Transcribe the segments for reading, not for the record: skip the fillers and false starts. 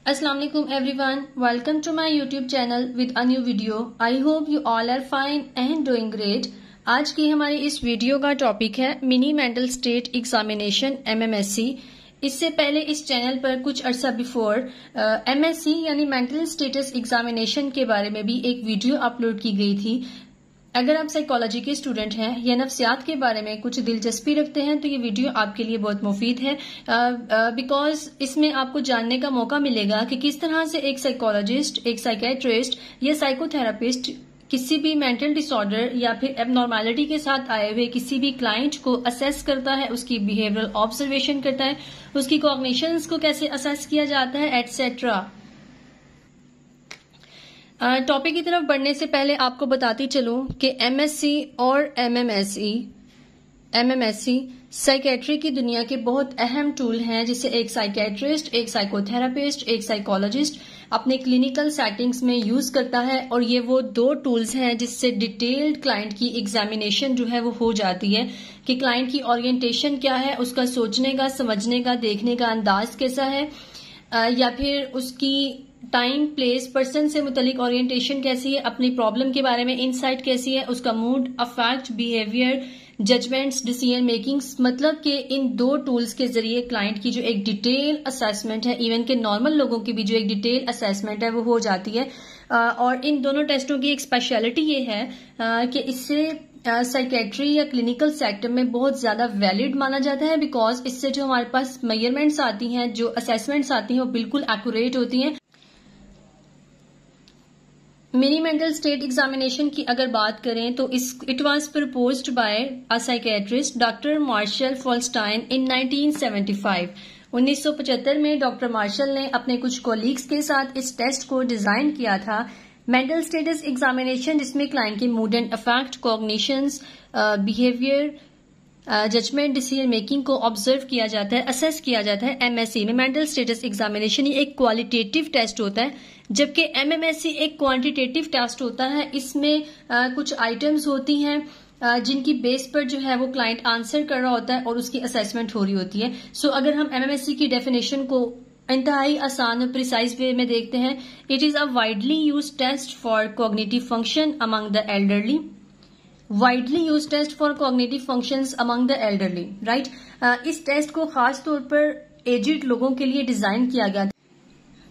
Assalamu alaikum everyone. Welcome to my YouTube channel with a new video. I hope you all are fine and doing great. आज की हमारी इस video का topic है mini mental state examination MMSC। इससे पहले इस channel पर कुछ अर्सा बिफोर MSc यानी मेंटल स्टेटस एग्जामिनेशन के बारे में भी एक वीडियो अपलोड की गई थी। अगर आप साइकोलॉजी के स्टूडेंट हैं या नफ्सियात के बारे में कुछ दिलचस्पी रखते हैं तो ये वीडियो आपके लिए बहुत मुफीद है, बिकॉज इसमें आपको जानने का मौका मिलेगा कि किस तरह से एक साइकोलॉजिस्ट, एक साइकेट्रिस्ट या साइकोथेरापिस्ट किसी भी मेंटल डिसऑर्डर या फिर एबनॉर्मेलिटी के साथ आए हुए किसी भी क्लाइंट को असेस करता है, उसकी बिहेवियरल ऑब्जर्वेशन करता है, उसकी कॉग्निशंस को कैसे असेस किया जाता है, एटसेट्रा। टॉपिक की तरफ बढ़ने से पहले आपको बताती चलूं कि MSc और MMSc साइकेट्री की दुनिया के बहुत अहम टूल हैं, जिसे एक साइकेट्रिस्ट, एक साइकोथेरापिस्ट, एक साइकोलॉजिस्ट अपने क्लिनिकल सेटिंग्स में यूज करता है। और ये वो दो टूल्स हैं जिससे डिटेल्ड क्लाइंट की एग्जामिनेशन जो है वो हो जाती है कि क्लाइंट की ओरिएंटेशन क्या है, उसका सोचने का, समझने का, देखने का अंदाज कैसा है, या फिर उसकी टाइम, प्लेस, पर्सन से मुतलिक ओरिएंटेशन कैसी है, अपनी प्रॉब्लम के बारे में इनसाइट कैसी है, उसका mood, affect, behaviour, judgements, decision makings. मतलब कि इन दो टूल्स के जरिए क्लाइंट की जो एक डिटेल असेसमेंट है, इवन के नॉर्मल लोगों की भी जो एक डिटेल असेसमेंट है वो हो जाती है। और इन दोनों टेस्टों की एक स्पेशलिटी ये है कि इससे साइकेट्री या क्लिनिकल सेक्टर में बहुत ज्यादा वैलिड माना जाता है, बिकॉज इससे जो हमारे पास मेजरमेंट्स आती हैं, जो असेसमेंट्स आती हैं, वो बिल्कुल एक्यूरेट होती हैं। मिनी मेंटल स्टेट एग्जामिनेशन की अगर बात करें तो it was proposed by a psychiatrist doctor Marshall Folstein in 1975। 1975 में डॉक्टर मार्शल ने अपने कुछ कोलीग्स के साथ इस टेस्ट को डिजाइन किया था, मेंटल स्टेटस एग्जामिनेशन, जिसमें क्लाइंट के mood and affect, cognitions, behaviour, judgement, decision making को ऑब्जर्व किया जाता है, असेस किया जाता है। MSc में मेंटल स्टेटस एग्जामिनेशन ये एक क्वालिटेटिव टेस्ट होता है, जबकि MMSc एक क्वांटिटेटिव टेस्ट होता है। इसमें कुछ आइटम्स होती हैं जिनकी बेस पर जो है वो क्लाइंट आंसर कर रहा होता है और उसकी असेसमेंट हो रही होती है। सो अगर हम MMSc की डेफिनेशन को इंतहाई आसान और प्रिसाइज वे में देखते हैं, it is a widely use test for cognitive function among the elderly. Widely use test for cognitive functions among the elderly, right. इस टेस्ट को खास तौर पर एजिड लोगों के लिए डिजाइन किया गया था,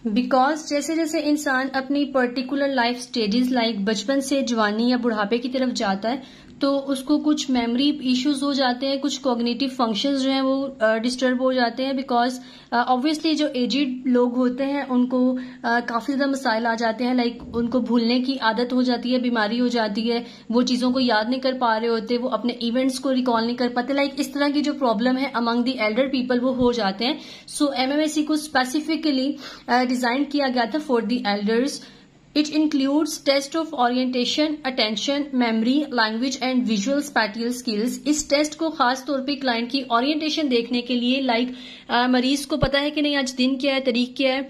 बिकॉज जैसे जैसे इंसान अपनी पर्टिकुलर लाइफ स्टेजेस लाइक बचपन से जवानी या बुढ़ापे की तरफ जाता है तो उसको कुछ मेमोरी इश्यूज हो जाते हैं, कुछ कॉग्निटिव फंक्शंस जो हैं वो डिस्टर्ब हो जाते हैं, बिकॉज ऑब्वियसली जो एजिड लोग होते हैं उनको काफी ज्यादा मसाइल आ जाते हैं, लाइक उनको भूलने की आदत हो जाती है, बीमारी हो जाती है, वो चीजों को याद नहीं कर पा रहे होते, वो अपने इवेंट्स को रिकॉल नहीं कर पाते, लाइक इस तरह की जो प्रॉब्लम है अमंग द एल्डर पीपल वो हो जाते हैं। सो MMSc को स्पेसिफिकली डिजाइन किया गया था for the elders. It includes test of orientation, attention, memory, language and visual spatial skills। इस टेस्ट को खास तौर पे क्लाइंट की ओरिएंटेशन देखने के लिए, लाइक मरीज को पता है कि नहीं आज दिन क्या है, तारीख क्या है,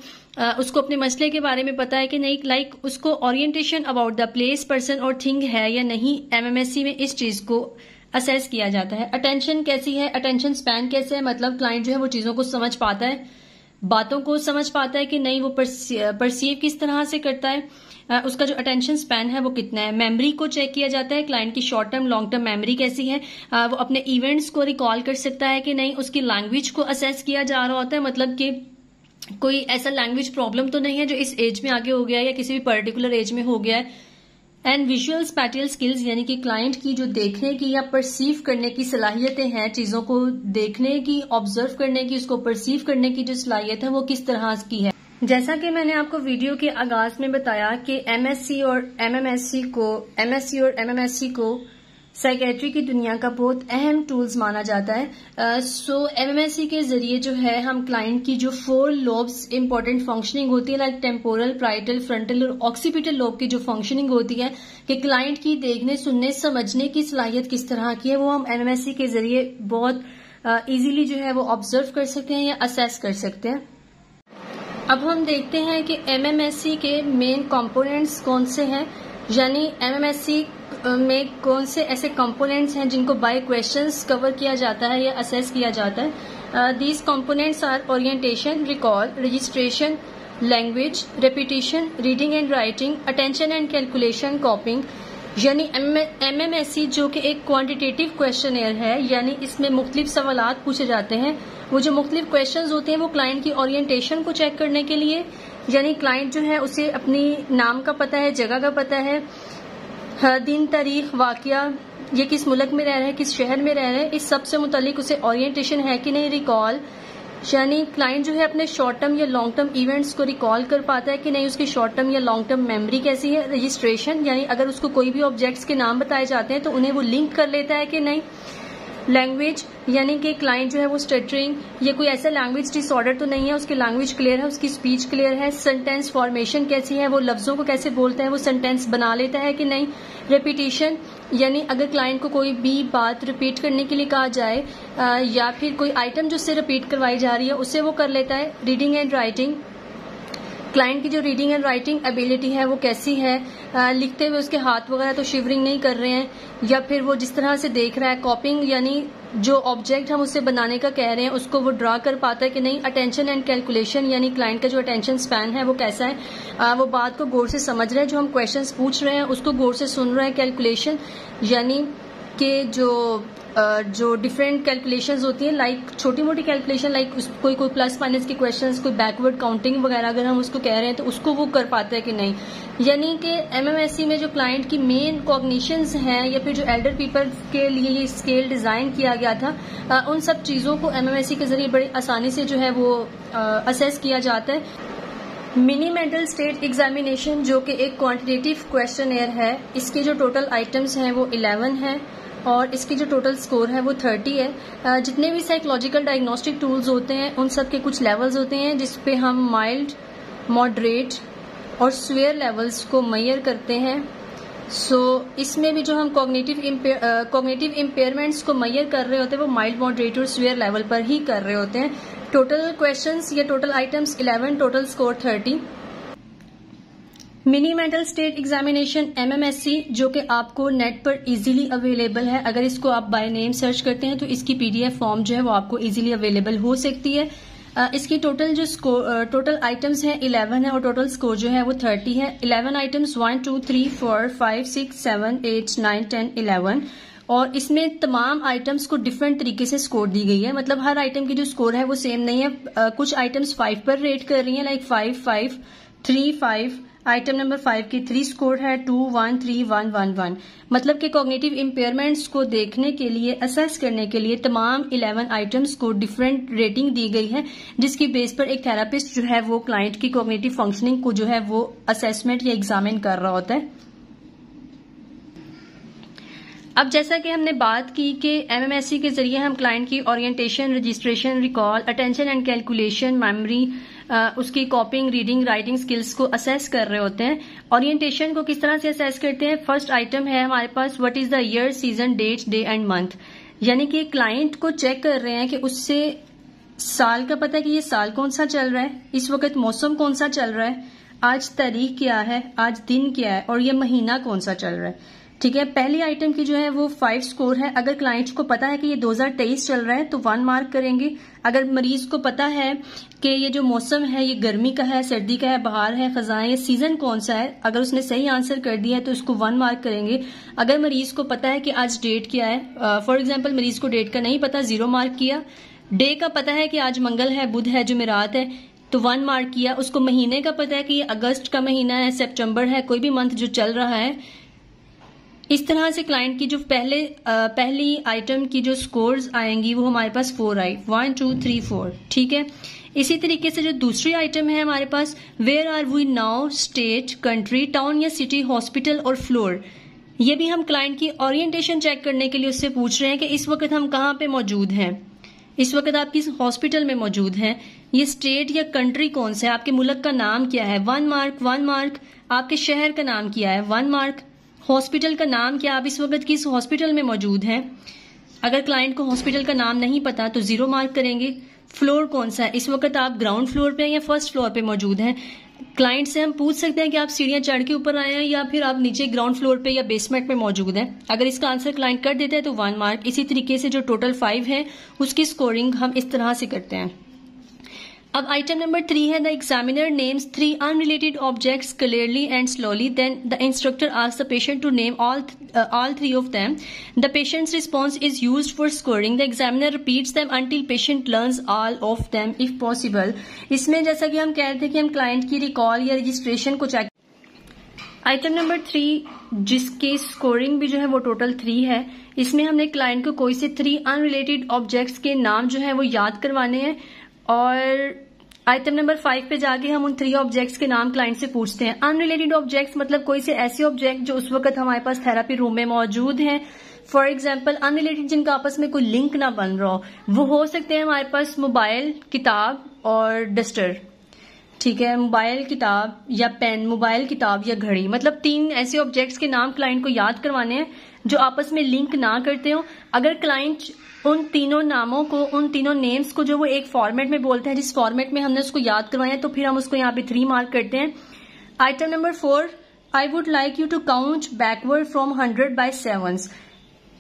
उसको अपने मसले के बारे में पता है कि नहीं, लाइक उसको orientation about the place, person और थिंग है या नहीं। MMSc में इस चीज को असेस किया जाता है। अटेंशन कैसी है, अटेंशन स्पैन कैसे है, मतलब क्लाइंट जो है वो चीजों को समझ पाता है, बातों को समझ पाता है कि नहीं, वो परसीव किस तरह से करता है, उसका जो अटेंशन स्पैन है वो कितना है। मेमोरी को चेक किया जाता है, क्लाइंट की short term, long term memory कैसी है, वो अपने इवेंट्स को रिकॉल कर सकता है कि नहीं। उसकी लैंग्वेज को असेस किया जा रहा होता है, मतलब कि कोई ऐसा लैंग्वेज प्रॉब्लम तो नहीं है जो इस एज में आगे हो गया है या किसी भी पर्टिकुलर एज में हो गया है। एंड विजुअल स्पैटियल स्किल्स, यानी कि क्लाइंट की जो देखने की या परसीव करने की सलाहियतें हैं, चीजों को देखने की, ऑब्जर्व करने की, उसको परसीव करने की जो सलाहियत है वो किस तरह की है। जैसा कि मैंने आपको वीडियो के आगाज में बताया कि MSc और MMSc को साइकेट्री की दुनिया का बहुत अहम टूल्स माना जाता है। सो MMSc के जरिए जो है हम क्लाइंट की जो 4 लोब्स इंपॉर्टेंट फंक्शनिंग होती है, लाइक टेम्पोरल, पाराइटल, फ्रंटल और ऑक्सीपिटल लोब की जो फंक्शनिंग होती है कि क्लाइंट की देखने, सुनने, समझने की सलाहियत किस तरह की है, वो हम MMSc के जरिए बहुत इजीली जो है वो ऑब्जर्व कर सकते हैं या असेस कर सकते हैं। अब हम देखते हैं कि MMSc के मेन कंपोनेंट्स कौन से हैं, यानी MMSc में कौन से ऐसे कंपोनेंट्स हैं जिनको बाय क्वेश्चंस कवर किया जाता है या असेस किया जाता है। These components are orientation, recall, registration, language, repetition, reading and writing, attention and calculation, copying. यानी MMSE जो कि एक क्वांटिटेटिव क्वेश्चनेयर है, यानी इसमें मुख्तलिफ सवालात पूछे जाते हैं। वो जो मुख्तलिफ क्वेश्चंस होते हैं वो क्लाइंट की ओरिएंटेशन को चेक करने के लिए, यानी क्लाइंट जो है उसे अपनी नाम का पता है, जगह का पता है, दिन, तारीख, वाकया, ये किस मुल्क में रह रहे हैं, किस शहर में रह रहे हैं, इस सब से मुतालिक उसे ओरिएंटेशन है कि नहीं, रिकॉल, यानी क्लाइंट जो है अपने शॉर्ट टर्म या लॉन्ग टर्म इवेंट्स को रिकॉल कर पाता है कि नहीं, उसकी शॉर्ट टर्म या लॉन्ग टर्म मेमोरी कैसी है। रजिस्ट्रेशन, यानी अगर उसको कोई भी ऑब्जेक्ट्स के नाम बताए जाते हैं तो उन्हें वो लिंक कर लेता है कि नहीं। लैंग्वेज, यानी कि क्लाइंट जो है वो स्टटरिंग या कोई ऐसा लैंग्वेज डिसऑर्डर तो नहीं है, उसकी लैंग्वेज क्लियर है, उसकी स्पीच क्लियर है। सेंटेंस फॉर्मेशन कैसी है, वो लफ्जों को कैसे बोलता है, वो सेंटेंस बना लेता है कि नहीं। रेपिटेशन, यानी अगर क्लाइंट को कोई भी बात रिपीट करने के लिए कहा जाए या फिर कोई आइटम जो उससे रिपीट करवाई जा रही है उससे वो कर लेता है। रीडिंग एंड राइटिंग, क्लाइंट की जो रीडिंग एंड राइटिंग एबिलिटी है वो कैसी है, लिखते हुए उसके हाथ वगैरह तो शिवरिंग नहीं कर रहे हैं, या फिर वो जिस तरह से देख रहा है। कॉपिंग, यानी जो ऑब्जेक्ट हम उससे बनाने का कह रहे हैं उसको वो ड्रा कर पाता है कि नहीं। अटेंशन एंड कैलकुलेशन, यानी क्लाइंट का जो अटेंशन स्पैन है वो कैसा है, वो बात को गौर से समझ रहे हैं, जो हम क्वेश्चंस पूछ रहे हैं उसको गौर से सुन रहे हैं। कैलकुलेशन, यानी कि जो डिफरेंट कैलकुलेशंस होती हैं, लाइक छोटी मोटी कैलकुलेशन, लाइक कोई प्लस माइनस के क्वेश्चंस, कोई बैकवर्ड काउंटिंग वगैरह अगर हम उसको कह रहे हैं तो उसको वो कर पाता है कि नहीं। यानी कि MMSE में जो क्लाइंट की मेन कॉग्निशंस हैं या फिर जो एल्डर पीपल के लिए ये स्केल डिजाइन किया गया था, उन सब चीजों को MMSE के जरिए बड़ी आसानी से जो है वो असेस किया जाता है। मिनी मेंटल स्टेट एग्जामिनेशन जो कि एक क्वांटिटेटिव क्वेश्चनेयर है, इसके जो टोटल आइटम्स हैं वो 11 हैं और इसकी जो टोटल स्कोर है वो 30 है। जितने भी साइकोलॉजिकल डायग्नोस्टिक टूल्स होते हैं उन सब के कुछ लेवल्स होते हैं जिसपे हम माइल्ड, मॉडरेट और स्वेयर लेवल्स को मेजर करते हैं। इसमें भी जो हम कॉग्निटिव इम्पेयरमेंट्स को मेजर कर रहे होते हैं वो माइल्ड, मॉडरेट और स्वेयर लेवल पर ही कर रहे होते हैं। टोटल क्वेश्चंस या total items 11, total score 30। Mini mental state examination MMSE जो कि आपको नेट पर इजीली अवेलेबल है, अगर इसको आप बाय नेम सर्च करते हैं तो इसकी PDF फॉर्म जो है वो आपको इजीली अवेलेबल हो सकती है। इसकी टोटल आइटम्स हैं 11 है और टोटल स्कोर जो है वो 30 है। 11 आइटम्स 1 2 3 4 5 6 7 8 9 10 11 और इसमें तमाम आइटम्स को डिफरेंट तरीके से स्कोर दी गई है, मतलब हर आइटम की जो स्कोर है वो सेम नहीं है। कुछ आइटम्स 5 पर रेट कर रही हैं, लाइक 5 5 3 5, आइटम नंबर 5 की 3 स्कोर है, 2 1 3 1 1 1। मतलब कि कॉग्निटिव इम्पेयरमेंट्स को देखने के लिए, असेस करने के लिए तमाम 11 आइटम्स को डिफरेंट रेटिंग दी गई है, जिसकी बेस पर एक थेरापिस्ट जो है वो क्लाइंट की कॉग्निटिव फंक्शनिंग को जो है वो असेसमेंट या एग्जामिन कर रहा होता है। अब जैसा कि हमने बात की कि MMSE के जरिए हम क्लाइंट की orientation, registration, recall, attention and calculation, memory, उसकी कॉपिंग, रीडिंग, राइटिंग स्किल्स को असेस कर रहे होते हैं। ओरिएंटेशन को किस तरह से असेस करते हैं? फर्स्ट आइटम है हमारे पास what is the year, season, date, day and month, यानी कि क्लाइंट को चेक कर रहे हैं कि उससे साल का पता है कि ये साल कौन सा चल रहा है, इस वक्त मौसम कौन सा चल रहा है, आज तारीख क्या है, आज दिन क्या है और ये महीना कौन सा चल रहा है। ठीक है, पहली आइटम की जो है वो 5 स्कोर है। अगर क्लाइंट को पता है कि ये 2023 चल रहा है तो 1 मार्क करेंगे। अगर मरीज को पता है कि ये जो मौसम है ये गर्मी का है, सर्दी का है, बहार है, खजाएं, ये सीजन कौन सा है, अगर उसने सही आंसर कर दिया है तो उसको 1 मार्क करेंगे। अगर मरीज को पता है कि आज डेट क्या है, फॉर एग्जाम्पल मरीज को डेट का नहीं पता, 0 मार्क किया। डे का पता है कि आज मंगल है, बुध है, जुमेरात है, तो 1 मार्क किया। उसको महीने का पता है कि ये अगस्त का महीना है, सितंबर है, कोई भी मंथ जो चल रहा है। इस तरह से क्लाइंट की जो पहली आइटम की जो स्कोर्स आएंगी वो हमारे पास 4 आई, 1 2 3 4। ठीक है, इसी तरीके से जो दूसरी आइटम है हमारे पास where are we now, state, country, town या सिटी, हॉस्पिटल और फ्लोर। ये भी हम क्लाइंट की ओरिएंटेशन चेक करने के लिए उससे पूछ रहे हैं कि इस वक्त हम कहाँ पे मौजूद हैं, इस वक्त आप किस हॉस्पिटल में मौजूद हैं, ये स्टेट या कंट्री कौन सा है, आपके मुल्क का नाम क्या है, 1 मार्क 1 मार्क, आपके शहर का नाम क्या है, 1 मार्क, हॉस्पिटल का नाम क्या, आप इस वक्त किस हॉस्पिटल में मौजूद हैं। अगर क्लाइंट को हॉस्पिटल का नाम नहीं पता तो 0 मार्क करेंगे। फ्लोर कौन सा है, इस वक्त आप ग्राउंड फ्लोर पे या फर्स्ट फ्लोर पे मौजूद हैं। क्लाइंट से हम पूछ सकते हैं कि आप सीढ़ियां चढ़ के ऊपर आए हैं या फिर आप नीचे ग्राउंड फ्लोर पे या बेसमेंट में मौजूद हैं। अगर इसका आंसर क्लाइंट कर देता है तो 1 मार्क। इसी तरीके से जो टोटल 5 है उसकी स्कोरिंग हम इस तरह से करते हैं। अब आइटम नंबर 3 है the examiner names 3 unrelated objects clearly and slowly then the instructor asks the patient to name all 3 of them the patient's response is used for scoring the examiner repeats them until patient learns all of them if possible. इसमें जैसा कि हम कह रहे थे कि हम client की रिकॉल या रजिस्ट्रेशन को चेक। आइटम नंबर 3 जिसकी स्कोरिंग भी जो है वो टोटल 3 है, इसमें हमने क्लाइंट को कोई से 3 अनरिलेटेड ऑब्जेक्ट्स के नाम जो है वो याद करवाने हैं और आइटम नंबर 5 पे जाके हम उन 3 ऑब्जेक्ट्स के नाम क्लाइंट से पूछते हैं। अनरिलेटेड ऑब्जेक्ट्स मतलब कोई से ऐसे ऑब्जेक्ट जो उस वक्त हमारे पास थेरेपी रूम में मौजूद हैं। फॉर एग्जाम्पल अनरिलेटेड जिनका आपस में कोई लिंक ना बन रहा हो, वो हो सकते हैं हमारे पास मोबाइल, किताब और डस्टर। ठीक है, मोबाइल, किताब या पेन, मोबाइल, किताब या घड़ी, मतलब 3 ऐसे ऑब्जेक्ट्स के नाम क्लाइंट को याद करवाने हैं जो आपस में लिंक ना करते हो। अगर क्लाइंट उन तीनों नामों को, उन तीनों नेम्स को जो वो एक फॉर्मेट में बोलते हैं, जिस फॉर्मेट में हमने उसको याद करवाया, तो फिर हम उसको यहाँ पे 3 मार्क करते हैं। Item number 4 I would like you to count backward from 100 by 7।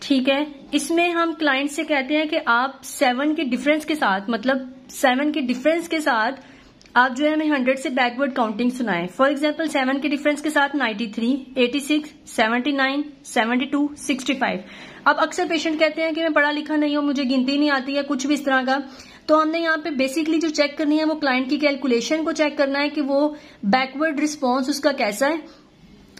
ठीक है, इसमें हम क्लाइंट से कहते हैं कि आप 7 के डिफरेंस के साथ, मतलब 7 के डिफरेंस के साथ आप जो है हमें 100 से बैकवर्ड काउंटिंग सुनाएं। फॉर एग्जाम्पल 7 के डिफरेंस के साथ 93, 86, 79, 72, 65। अब अक्सर पेशेंट कहते हैं कि मैं पढ़ा लिखा नहीं हूं, मुझे गिनती नहीं आती है, कुछ भी इस तरह का। तो हमने यहाँ पे बेसिकली जो चेक करनी है वो क्लाइंट की कैलकुलेशन को चेक करना है कि वो बैकवर्ड रिस्पॉन्स उसका कैसा है।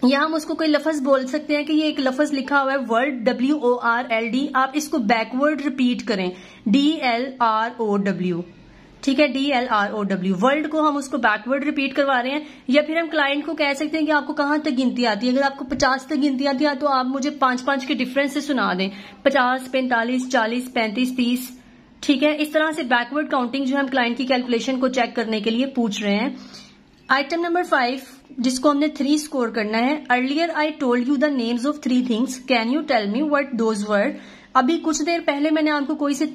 या हम उसको कोई लफ्ज बोल सकते हैं कि ये एक लफ्ज लिखा हुआ है वर्ड WORLD, आप इसको बैकवर्ड रिपीट करें DLROW। ठीक है, DLROW वर्ल्ड को हम उसको बैकवर्ड रिपीट करवा रहे हैं। या फिर हम क्लाइंट को कह सकते हैं कि आपको कहां तक गिनती आती है। अगर आपको 50 तक गिनती आती है तो आप मुझे 5-5 के डिफरेंस से सुना दें, 50, 45, 40, 35, 30। ठीक है, इस तरह से बैकवर्ड काउंटिंग जो हम क्लाइंट की कैलकुलेशन को चेक करने के लिए पूछ रहे हैं। आइटम नंबर 5 जिसको हमने 3 स्कोर करना है, earlier I told you the names of 3 things, can you tell me what those were. अभी कुछ देर पहले मैंने आपको कोई से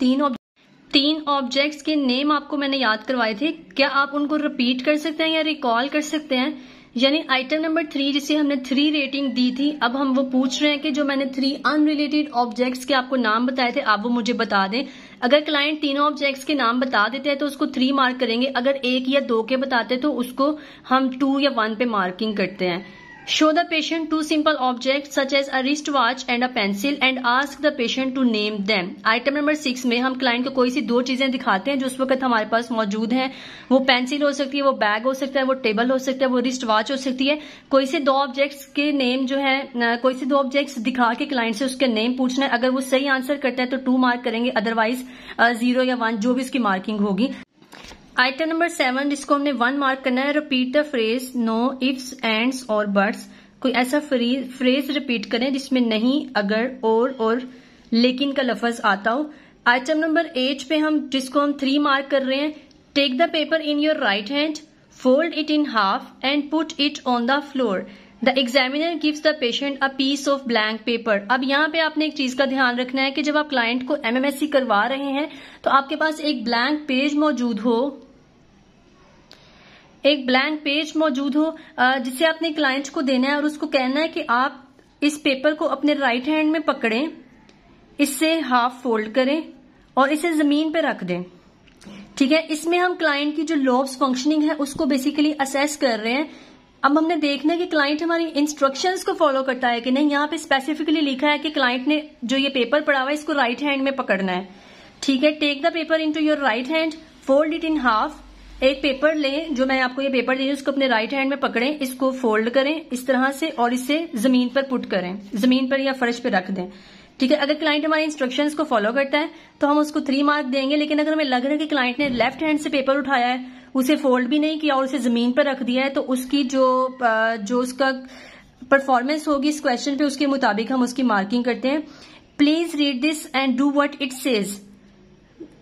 3 ऑब्जेक्ट्स के नेम आपको मैंने याद करवाए थे, क्या आप उनको रिपीट कर सकते हैं या रिकॉल कर सकते हैं। यानी आइटम नंबर 3 जिसे हमने 3 रेटिंग दी थी, अब हम वो पूछ रहे हैं कि जो मैंने 3 अनरिलेटेड ऑब्जेक्ट्स के आपको नाम बताए थे आप वो मुझे बता दें। अगर क्लाइंट तीनों ऑब्जेक्ट्स के नाम बता देते हैं तो उसको 3 मार्क करेंगे, अगर 1 या 2 के बताते तो उसको हम 2 या 1 पे मार्किंग करते हैं। Show the patient 2 simple objects such as a wristwatch and a pencil and ask the patient to name them. Item number 6 में हम क्लाइंट को कोई सी 2 चीजें दिखाते हैं जो उस वक्त हमारे पास मौजूद हैं। वो पेंसिल हो सकती है, वो बैग हो सकता है, वो टेबल हो सकता है, वो रिस्ट वॉच हो सकती है। कोई से 2 ऑब्जेक्ट्स के नेम जो है, कोई से 2 ऑब्जेक्ट्स दिखा के क्लाइंट से उसके नेम पूछना है। अगर वो सही आंसर करता है तो 2 मार्क करेंगे, अदरवाइज 0 या 1 जो भी उसकी मार्किंग होगी। आइटम नंबर 7 जिसको हमने 1 मार्क करना है, repeat the phrase no, ifs, ands or buts. कोई ऐसा फ्रेज रिपीट करें जिसमें नहीं, अगर, और लेकिन का लफज आता हो। आइटम नंबर 8 पे हम जिसको हम 3 मार्क कर रहे हैं, take the paper in your right hand, fold it in half and put it on the floor. The examiner gives the patient a piece of blank paper. अब यहाँ पे आपने एक चीज का ध्यान रखना है कि जब आप क्लाइंट को MMSE करवा रहे हैं तो आपके पास एक ब्लैंक पेज मौजूद हो, जिसे आपने क्लाइंट को देना है और उसको कहना है कि आप इस पेपर को अपने राइट हैंड में पकड़ें, इससे हाफ फोल्ड करें और इसे जमीन पे रख दें। ठीक है, इसमें हम क्लाइंट की जो लोब्स फंक्शनिंग है उसको बेसिकली असेस कर रहे हैं। अब हमने देखना है कि क्लाइंट हमारी इंस्ट्रक्शंस को फॉलो करता है कि नहीं। यहाँ पे स्पेसिफिकली लिखा है कि क्लाइंट ने जो ये पेपर पढ़ा हुआ है इसको राइट हैंड में पकड़ना है। ठीक है, take the paper into your right hand, fold it in half. एक पेपर लें, जो मैं आपको ये पेपर दी उसको अपने राइट हैंड में पकड़ें, इसको फोल्ड करें इस तरह से और इसे जमीन पर पुट करें, जमीन पर या फर्श पे रख दें। ठीक है, अगर क्लाइंट हमारे इंस्ट्रक्शंस को फॉलो करता है तो हम उसको 3 मार्क देंगे। लेकिन अगर हमें लग रहा है कि क्लाइंट ने लेफ्ट हैंड से पेपर उठाया है, उसे फोल्ड भी नहीं किया और उसे जमीन पर रख दिया है, तो उसकी जो उसका परफॉर्मेंस होगी इस क्वेश्चन पे उसके मुताबिक हम उसकी मार्किंग करते हैं। Please read this and do what it says.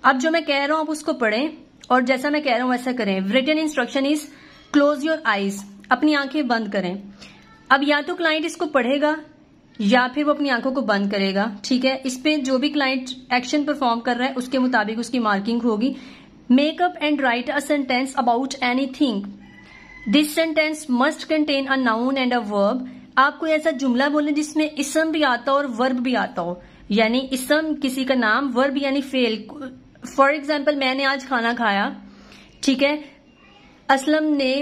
अब जो मैं कह रहा हूं आप उसको पढ़ें और जैसा मैं कह रहा हूं वैसा करें। Written instruction is close your eyes, अपनी आंखें बंद करें। अब या तो क्लाइंट इसको पढ़ेगा या फिर वो अपनी आंखों को बंद करेगा। ठीक है, इस पे जो भी क्लाइंट एक्शन परफॉर्म कर रहा है उसके मुताबिक उसकी मार्किंग होगी। Make up and right a sentence about anything. This sentence must contain a noun and a verb. आप कोई ऐसा जुमला बोलें जिसमें इसम भी आता हो और वर्ब भी आता हो, यानी इसम किसी का नाम, वर्ब यानी फेल। फॉर एग्जाम्पल मैंने आज खाना खाया। ठीक है, असलम ने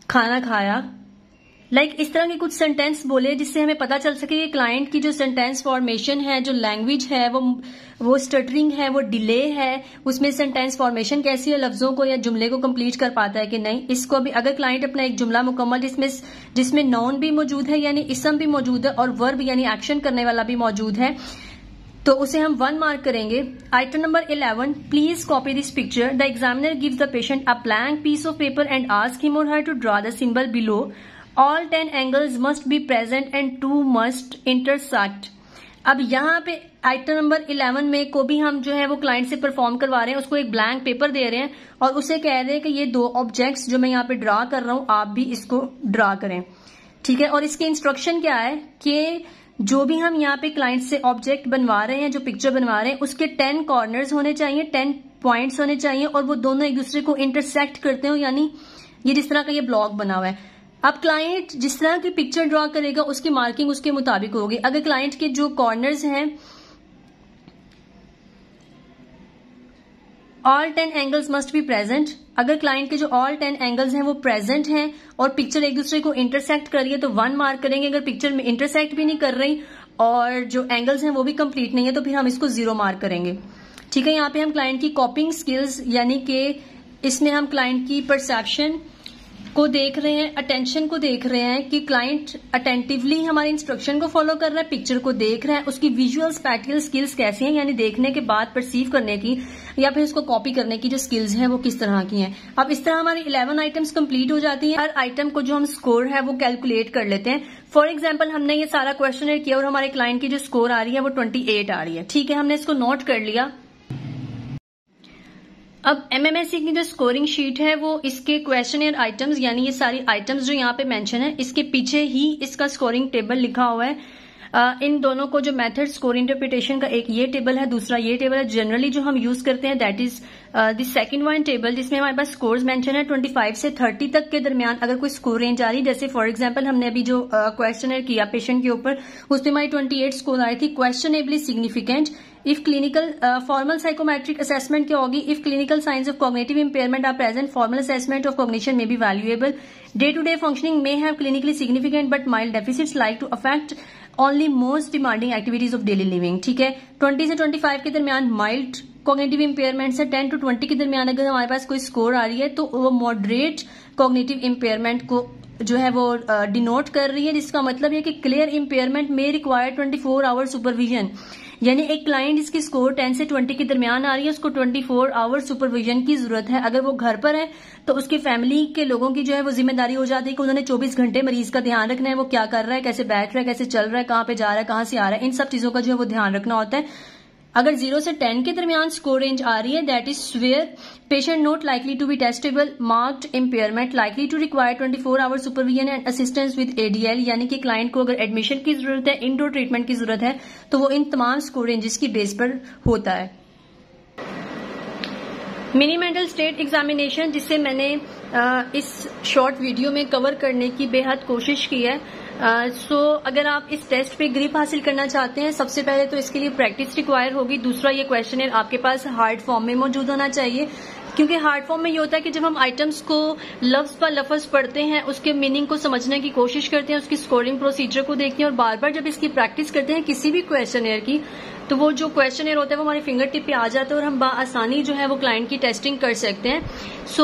खाना खाया, इस तरह के कुछ सेंटेंस बोले जिससे हमें पता चल सके कि क्लाइंट की जो सेंटेंस फॉर्मेशन है, जो लैंग्वेज है, वो स्टटरिंग है, वो डिले है, उसमें सेंटेंस फॉर्मेशन कैसी है, लफ्जों को या जुमले को कंप्लीट कर पाता है कि नहीं। इसको भी अगर क्लाइंट अपना एक जुमला मुकम्मल जिसमें नाउन भी मौजूद है यानी इसम भी मौजूद है और वर्ब यानी एक्शन करने वाला भी मौजूद है, तो उसे हम 1 मार्क करेंगे। Item number 11, please copy this picture. The examiner gives the patient a blank piece of paper and ask him or her to draw the symbol below. All 10 angles must be present and 2 must intersect। अब यहाँ पे item number 11 में को भी हम जो है वो क्लाइंट से परफॉर्म करवा रहे हैं, उसको एक ब्लैंक पेपर दे रहे हैं और उसे कह रहे हैं कि ये 2 ऑब्जेक्ट्स जो मैं यहाँ पे ड्रा कर रहा हूँ आप भी इसको ड्रा करें। ठीक है, और इसकी इंस्ट्रक्शन क्या है कि जो भी हम यहाँ पे क्लाइंट से ऑब्जेक्ट बनवा रहे हैं, जो पिक्चर बनवा रहे हैं, उसके 10 कॉर्नर्स होने चाहिए, 10 पॉइंट्स होने चाहिए और वो दोनों एक दूसरे को इंटरसेक्ट करते हो, यानी ये जिस तरह का ये ब्लॉक बना हुआ है। अब क्लाइंट जिस तरह की पिक्चर ड्रॉ करेगा उसकी मार्किंग उसके मुताबिक होगी। अगर क्लाइंट के जो कॉर्नर्स हैं, all 10 angles must be present, अगर क्लाइंट के जो ऑल 10 एंगल्स हैं वो प्रेजेंट हैं और पिक्चर एक दूसरे को इंटरसेक्ट कर रही है तो 1 मार्क करेंगे। अगर पिक्चर में इंटरसेक्ट भी नहीं कर रही और जो एंगल्स हैं वो भी कंप्लीट नहीं है तो फिर हम इसको 0 मार्क करेंगे। ठीक है, यहाँ पे हम क्लाइंट की कॉपिंग स्किल्स यानी कि इसमें हम क्लाइंट की परसेप्शन को देख रहे हैं, अटेंशन को देख रहे हैं कि क्लाइंट अटेंटिवली हमारे इंस्ट्रक्शन को फॉलो कर रहा है, पिक्चर को देख रहा है, उसकी विजुअल स्पैटियल स्किल्स कैसी हैं, यानी देखने के बाद परसीव करने की या फिर उसको कॉपी करने की जो स्किल्स हैं वो किस तरह की हैं। अब इस तरह हमारी 11 आइटम्स कंप्लीट हो जाती हैं। हर आइटम को जो हम स्कोर है वो कैलकुलेट कर लेते हैं। फॉर एग्जाम्पल हमने ये सारा क्वेश्चनर किया और हमारे क्लाइंट की जो स्कोर आ रही है वो 28 आ रही है। ठीक है, हमने इसको नोट कर लिया। अब MMSE की जो स्कोरिंग शीट है वो इसके क्वेश्चनर आइटम्स यानी ये सारी आइटम्स जो यहाँ पे मेंशन है इसके पीछे ही इसका स्कोरिंग टेबल लिखा हुआ है। इन दोनों को जो मेथड स्कोर इंटरप्रिटेशन का, एक ये टेबल है, दूसरा ये टेबल है। जनरली जो हम यूज करते हैं that is the second one table, जिसमें हमारे पास स्कोर्स मेंशन है 25 से 30 तक के दरमियान अगर कोई स्कोर रेंज आ रही, जैसे फॉर एग्जांपल हमने अभी जो क्वेश्चनर किया पेशेंट के ऊपर उसमें हमारी 28 स्कोर आ रही थी। Questionably significant, if clinical formal psychometric assessment क्या होगी, if clinical science of cognitive impairment are present formal assessment of cognition में be valuable, day to day functioning may have clinically significant but mild deficits like to affect only most demanding activities of daily living। ठीक है, 20 से 25 के दरमियान mild cognitive impairment से 10 to 20 के दरमियान अगर हमारे पास कोई स्कोर आ रही है तो वो मॉडरेट कॉग्निटिव इम्पेयरमेंट को जो है वो डिनोट कर रही है, जिसका मतलब है कि क्लियर इम्पेयरमेंट में रिक्वायर 24 आवर सुपरविजन। यानी एक क्लाइंट जिसकी स्कोर 10 से 20 के दरमियान आ रही है उसको 24 आवर सुपरविजन की जरूरत है। अगर वो घर पर है तो उसकी फैमिली के लोगों की जो है वो जिम्मेदारी हो जाती है कि उन्होंने 24 घंटे मरीज का ध्यान रखना है, वो क्या कर रहा है, कैसे बैठ रहा है, कैसे चल रहा है, कहाँ पे जा रहा है, कहाँ से आ रहा है, इन सब चीजों का जो है वो ध्यान रखना होता है। अगर 0 से 10 के दरमियान स्कोर रेंज आ रही है that is severe patient not likely to be testable, marked impairment, likely to require 24 hour supervision and assistance with ADL, यानी कि क्लाइंट को अगर एडमिशन की जरूरत है, इंडोर ट्रीटमेंट की जरूरत है तो वो इन तमाम स्कोर रेंजेस की बेस पर होता है। मिनी मेंटल स्टेट एग्जामिनेशन, जिसे मैंने इस शॉर्ट वीडियो में कवर करने की बेहद कोशिश की है। अगर आप इस टेस्ट पे ग्रिप हासिल करना चाहते हैं, सबसे पहले तो इसके लिए प्रैक्टिस रिक्वायर होगी। दूसरा, ये क्वेश्चनर आपके पास हार्ड फॉर्म में मौजूद होना चाहिए, क्योंकि हार्ड फॉर्म में ये होता है कि जब हम आइटम्स को लफ्ज पर लफ्ज पढ़ते हैं, उसके मीनिंग को समझने की कोशिश करते हैं, उसकी स्कोरिंग प्रोसीजर को देखते हैं और बार बार जब इसकी प्रैक्टिस करते हैं किसी भी क्वेश्चनर की, तो वो जो क्वेश्चनर होता है वो हमारे फिंगर टिप पे आ जाता है और हम आसानी जो है वो क्लाइंट की टेस्टिंग कर सकते हैं।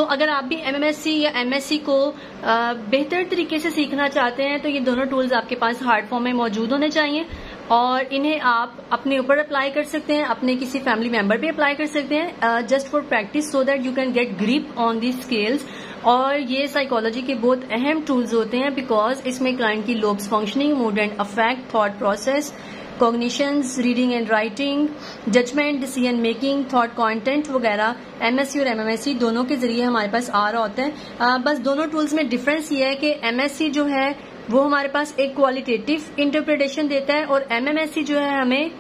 अगर आप भी MMSE या MSc को बेहतर तरीके से सीखना चाहते हैं तो ये दोनों टूल्स आपके पास हार्ड फॉर्म में मौजूद होने चाहिए और इन्हें आप अपने ऊपर अप्लाई कर सकते हैं, अपने किसी फैमिली मेंबर पे अप्लाई कर सकते हैं, just for practice so that you can get grip on the skills. और ये साइकोलॉजी के बहुत अहम टूल्स होते हैं बिकॉज इसमें क्लाइंट की lobes functioning, mood and affect, thought process, cognitions, reading and writing, judgement, decision making, thought content वगैरह MSc और MMSE दोनों के जरिए हमारे पास आ रहा होता है। बस दोनों टूल्स में डिफरेंस ये है कि MSc जो है वो हमारे पास एक क्वालिटेटिव इंटरप्रिटेशन देता है और MMSE जो है हमें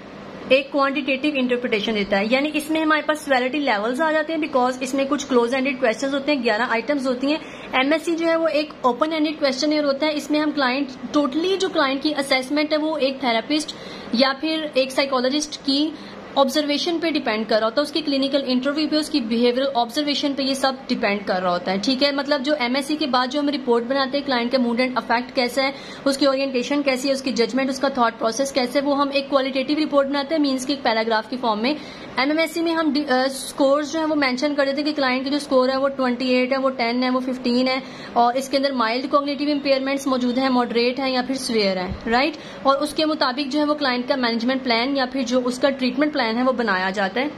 एक क्वांटिटेटिव इंटरप्रिटेशन देता है। यानी इसमें हमारे पास क्वालिटी लेवल्स आ जाते हैं बिकॉज इसमें कुछ क्लोज एंडेड क्वेश्चंस होते हैं, 11 आइटम्स होती हैं। MSc जो है वो एक ओपन एंडेड क्वेश्चनर होता है, इसमें हम क्लाइंट टोटली जो क्लाइंट की असेसमेंट है वो एक थेरेपिस्ट या फिर एक साइकोलॉजिस्ट की ऑब्जर्वेशन पे डिपेंड कर रहा होता है, उसकी क्लिनिकल इंटरव्यू पे, उसकी बिहेवियरल ऑब्जर्वेशन पे ये सब डिपेंड कर रहा होता है। ठीक है, मतलब जो एमएससी के बाद जो हम रिपोर्ट बनाते हैं, क्लाइंट का मूड एंड अफेक्ट कैसा है, उसकी ओरिएंटेशन कैसी है, उसकी जजमेंट, उसका थॉट प्रोसेस कैसे है, वो हम एक क्वालिटेटिव रिपोर्ट बनाते हैं मीन्स की एक पैराग्राफ की फॉर्म में। एमएमएससी में हम स्कोर्स जो है वो मेंशन कर देते हैं कि क्लाइंट की जो स्कोर है वो 28 है, वो 10 है, वो 15 है, और इसके अंदर माइल्ड कॉग्निटिव इंपेयरमेंट्स मौजूद है, मॉडरेट है या फिर सीवियर है, राइट। और उसके मुताबिक जो है वो क्लाइंट का मैनेजमेंट प्लान या फिर जो उसका ट्रीटमेंट प्लान है वो बनाया जाता है।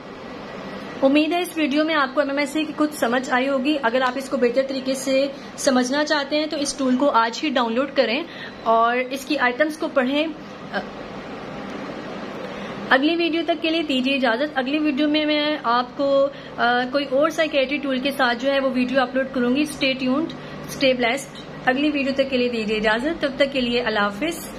उम्मीद है इस वीडियो में आपको एमएमएससी की कुछ समझ आई होगी। अगर आप इसको बेहतर तरीके से समझना चाहते हैं तो इस टूल को आज ही डाउनलोड करें और इसकी आइटम्स को पढ़ें। अगली वीडियो तक के लिए दीजिए इजाजत। अगली वीडियो में मैं आपको कोई और साइकेट्री टूल के साथ जो है वो वीडियो अपलोड करूंगी। Stay tuned, stay blessed. अगली वीडियो तक के लिए दीजिए इजाजत। तब तक के लिए अल्लाह हाफिज।